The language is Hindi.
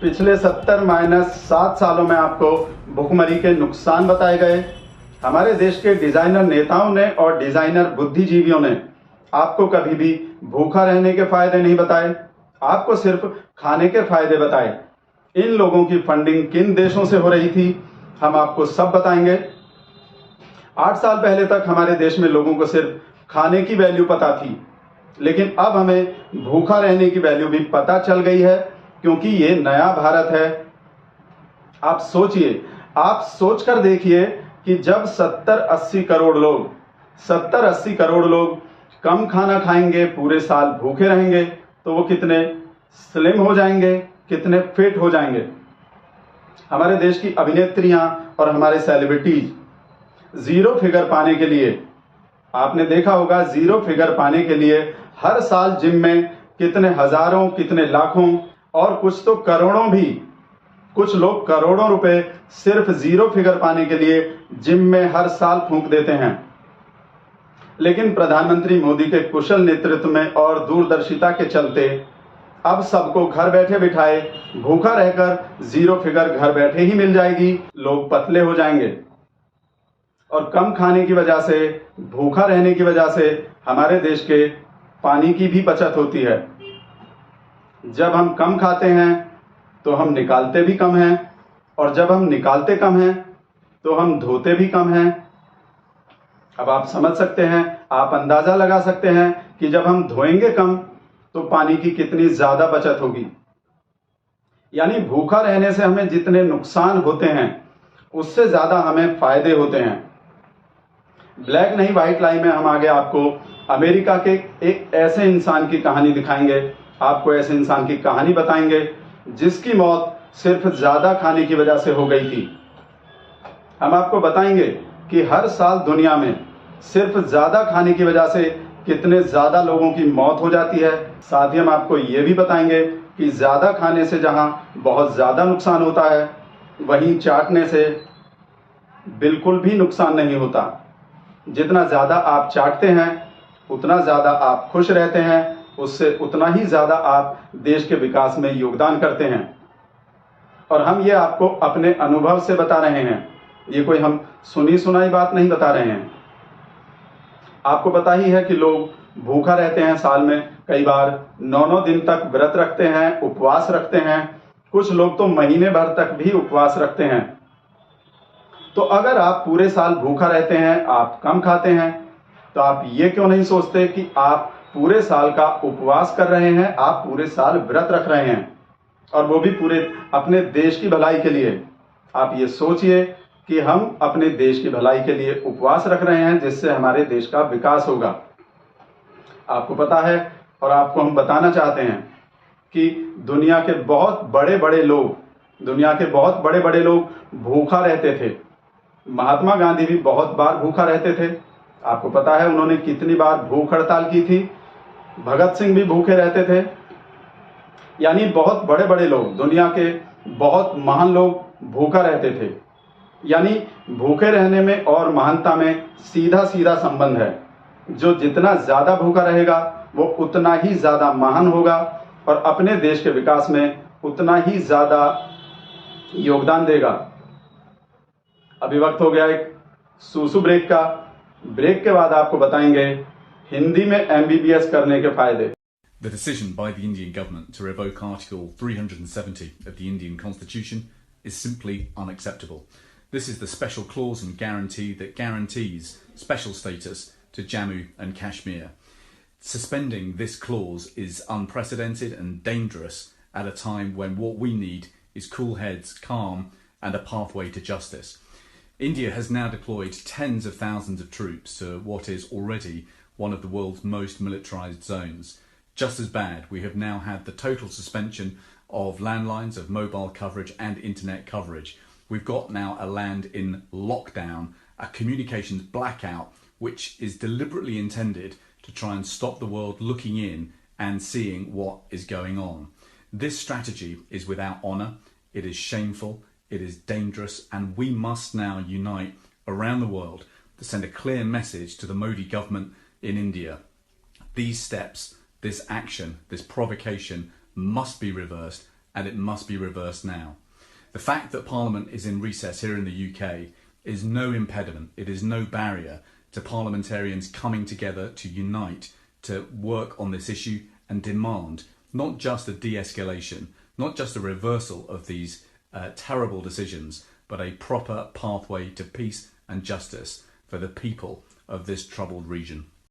पिछले 70 - 7 सालों में आपको भुखमरी के नुकसान बताए गए। हमारे देश के डिजाइनर नेताओं ने और डिजाइनर बुद्धिजीवियों ने आपको कभी भी भूखा रहने के फायदे नहीं बताए, आपको सिर्फ खाने के फायदे बताए। इन लोगों की फंडिंग किन देशों से हो रही थी, हम आपको सब बताएंगे। 8 साल पहले तक हमारे देश में लोगों को सिर्फ खाने की वैल्यू पता थी, लेकिन अब हमें भूखा रहने की वैल्यू भी पता चल गई है, क्योंकि ये नया भारत है। आप सोचिए, आप सोचकर देखिए कि जब 70 - 80 करोड़ लोग कम खाना खाएंगे, पूरे साल भूखे रहेंगे, तो वो कितने स्लिम हो जाएंगे, कितने फिट हो जाएंगे। हमारे देश की अभिनेत्रियां और हमारे सेलिब्रिटीज जीरो फिगर पाने के लिए, आपने देखा होगा, जीरो फिगर पाने के लिए हर साल जिम में कितने हजारों, कितने लाखों और कुछ तो करोड़ों भी, कुछ लोग करोड़ों रुपए सिर्फ जीरो फिगर पाने के लिए जिम में हर साल फूंक देते हैं। लेकिन प्रधानमंत्री मोदी के कुशल नेतृत्व में और दूरदर्शिता के चलते अब सबको घर बैठे बिठाए भूखा रहकर जीरो फिगर घर बैठे ही मिल जाएगी। लोग पतले हो जाएंगे और कम खाने की वजह से, भूखा रहने की वजह से हमारे देश के पानी की भी बचत होती है। जब हम कम खाते हैं तो हम निकालते भी कम हैं, और जब हम निकालते कम हैं तो हम धोते भी कम हैं। अब आप समझ सकते हैं, आप अंदाजा लगा सकते हैं कि जब हम धोएंगे कम तो पानी की कितनी ज्यादा बचत होगी। यानी भूखा रहने से हमें जितने नुकसान होते हैं उससे ज्यादा हमें फायदे होते हैं। ब्लैक नहीं व्हाइट लाई में हम आगे आपको अमेरिका के एक ऐसे इंसान की कहानी दिखाएंगे, आपको ऐसे इंसान की कहानी बताएंगे जिसकी मौत सिर्फ ज्यादा खाने की वजह से हो गई थी। हम आपको बताएंगे कि हर साल दुनिया में सिर्फ ज्यादा खाने की वजह से कितने ज्यादा लोगों की मौत हो जाती है। साथ ही हम आपको ये भी बताएंगे कि ज्यादा खाने से जहां बहुत ज्यादा नुकसान होता है, वहीं चाटने से बिल्कुल भी नुकसान नहीं होता। जितना ज्यादा आप चाटते हैं उतना ज्यादा आप खुश रहते हैं, उससे उतना ही ज्यादा आप देश के विकास में योगदान करते हैं। और हम ये आपको अपने अनुभव से बता रहे हैं, ये कोई हम सुनी सुनाई बात नहीं बता रहे हैं। आपको पता ही है कि लोग भूखा रहते हैं, साल में कई बार 9 दिन तक व्रत रखते हैं, उपवास रखते हैं। कुछ लोग तो महीने भर तक भी उपवास रखते हैं। तो अगर आप पूरे साल भूखा रहते हैं, आप कम खाते हैं, तो आप ये क्यों नहीं सोचते कि आप पूरे साल का उपवास कर रहे हैं, आप पूरे साल व्रत रख रहे हैं, और वो भी पूरे अपने देश की भलाई के लिए। आप ये सोचिए कि हम अपने देश की भलाई के लिए उपवास रख रहे हैं, जिससे हमारे देश का विकास होगा। आपको पता है, और आपको हम बताना चाहते हैं कि दुनिया के बहुत बड़े बड़े लोग भूखा रहते थे। महात्मा गांधी भी बहुत बार भूखा रहते थे। आपको पता है उन्होंने कितनी बार भूख हड़ताल की थी। भगत सिंह भी भूखे रहते थे। यानी बहुत बड़े लोग, दुनिया के बहुत महान लोग भूखा रहते थे। यानी भूखे रहने में और महानता में सीधा सीधा संबंध है। जो जितना ज्यादा भूखा रहेगा वो उतना ही ज्यादा महान होगा और अपने देश के विकास में उतना ही ज्यादा योगदान देगा। अभी वक्त हो गया एक सूसू ब्रेक का। ब्रेक के बाद आपको बताएंगे हिंदी में MBBS करने के फायदे। The decision by the Indian government to revoke Article 370 of the Indian Constitution is simply unacceptable. This is the special clause and guarantee that guarantees special status to Jammu and Kashmir. Suspending this clause is unprecedented and dangerous at a time when what we need is cool heads, calm, and a pathway to justice. India has now deployed tens of thousands of troops to what is already one of the world's most militarized zones. Just as bad, we have now had the total suspension of landlines, of mobile coverage and internet coverage. We've got now a land in lockdown, a communications blackout, which is deliberately intended to try and stop the world looking in and seeing what is going on. This strategy is without honour, it is shameful, it is dangerous, and we must now unite around the world to send a clear message to the Modi government in India. These steps, this action, this provocation must be reversed and it must be reversed now. The fact that Parliament is in recess here in the UK is no impediment, it is no barrier to parliamentarians coming together to unite, to work on this issue and demand not just a de-escalation, not just a reversal of these terrible decisions, but a proper pathway to peace and justice for the people of this troubled region.